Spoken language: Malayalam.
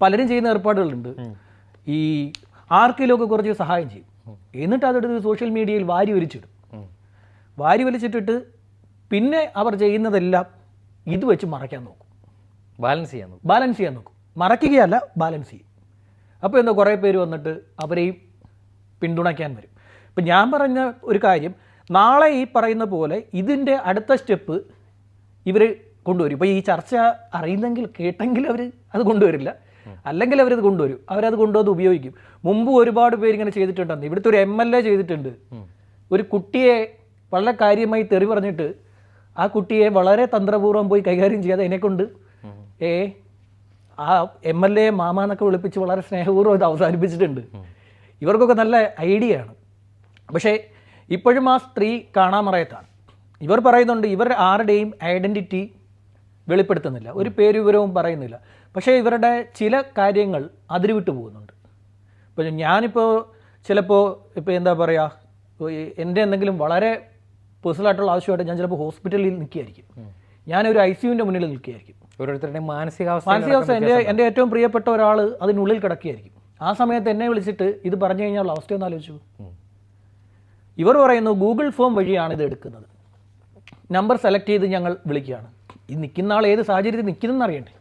പലരും ചെയ്യുന്ന ഏർപ്പാടുകളുണ്ട്. ഈ ആർക്കെങ്കിലുമൊക്കെ കുറച്ച് സഹായം ചെയ്യും, എന്നിട്ട് അതെടുത്ത് സോഷ്യൽ മീഡിയയിൽ വാരി വലിച്ചിട്ടിട്ട് പിന്നെ അവർ ചെയ്യുന്നതെല്ലാം ഇത് വെച്ച് മറയ്ക്കാൻ നോക്കും, ബാലൻസ് ചെയ്യാൻ നോക്കും. മറയ്ക്കുകയല്ല, ബാലൻസ് ചെയ്യും. അപ്പോൾ എന്താ, കുറേ പേര് വന്നിട്ട് അവരെയും പിന്തുണയ്ക്കാൻ വരും. ഇപ്പം ഞാൻ പറഞ്ഞ ഒരു കാര്യം, നാളെ ഈ പറയുന്ന പോലെ ഇതിൻ്റെ അടുത്ത സ്റ്റെപ്പ് ഇവർ കൊണ്ടുവരും. ഇപ്പോൾ ഈ ചർച്ച അറിയുന്നെങ്കിൽ കേട്ടെങ്കിൽ അവർ അത് കൊണ്ടുവരില്ല, അല്ലെങ്കിൽ അവരത് കൊണ്ടുവരും. അവരത് കൊണ്ടുവന്ന് ഉപയോഗിക്കും. മുമ്പ് ഒരുപാട് പേര് ഇങ്ങനെ ചെയ്തിട്ടുണ്ടെന്ന്. ഇവിടുത്തെ ഒരു MLA ചെയ്തിട്ടുണ്ട്. ഒരു കുട്ടിയെ വളരെ കാര്യമായി തെറി പറഞ്ഞിട്ട് ആ കുട്ടിയെ വളരെ തന്ത്രപൂർവ്വം പോയി കൈകാര്യം ചെയ്യാതെ അതിനെക്കൊണ്ട് ആ MLA മാമ എന്നൊക്കെ വിളിപ്പിച്ച് വളരെ സ്നേഹപൂർവ്വം ഇത് അവസാനിപ്പിച്ചിട്ടുണ്ട്. ഇവർക്കൊക്കെ നല്ല ഐഡിയ ആണ്. പക്ഷേ ഇപ്പോഴും ആ സ്ത്രീ കാണാമറയത്താണ്. ഇവർ പറയുന്നുണ്ട് ഇവർ ആരുടെയും ഐഡൻറ്റിറ്റി വെളിപ്പെടുത്തുന്നില്ല, ഒരു പേരുവിവരവും പറയുന്നില്ല. പക്ഷേ ഇവരുടെ ചില കാര്യങ്ങൾ അതിരുവിട്ട് പോകുന്നുണ്ട്. ഇപ്പോൾ ഞാനിപ്പോൾ ചിലപ്പോൾ എന്താ പറയുക, എൻ്റെ എന്തെങ്കിലും വളരെ പേഴ്സണലായിട്ടുള്ള ആവശ്യമായിട്ട് ഞാൻ ചിലപ്പോൾ ഹോസ്പിറ്റലിൽ നിൽക്കുകയായിരിക്കും, ഞാനൊരു ICUവിൻ്റെ മുന്നിൽ നിൽക്കുകയായിരിക്കും. ഓരോരുത്തരുടെയും മാനസികാവസ്ഥ എൻ്റെ ഏറ്റവും പ്രിയപ്പെട്ട ഒരാൾ അതിനുള്ളിൽ കിടക്കുകയായിരിക്കും. ആ സമയത്ത് എന്നെ വിളിച്ചിട്ട് ഇത് പറഞ്ഞു കഴിഞ്ഞാൽ അവസ്ഥയൊന്നും ആലോചിച്ചു. ഇവർ പറയുന്നു ഗൂഗിൾ ഫോം വഴിയാണ് ഇത് എടുക്കുന്നത്, നമ്പർ സെലക്ട് ചെയ്ത് ഞങ്ങൾ വിളിക്കുകയാണ്. ഈ നിൽക്കുന്ന ആൾ ഏത് സാഹചര്യത്തിൽ നിൽക്കുന്നതെന്ന് അറിയണ്ടേ.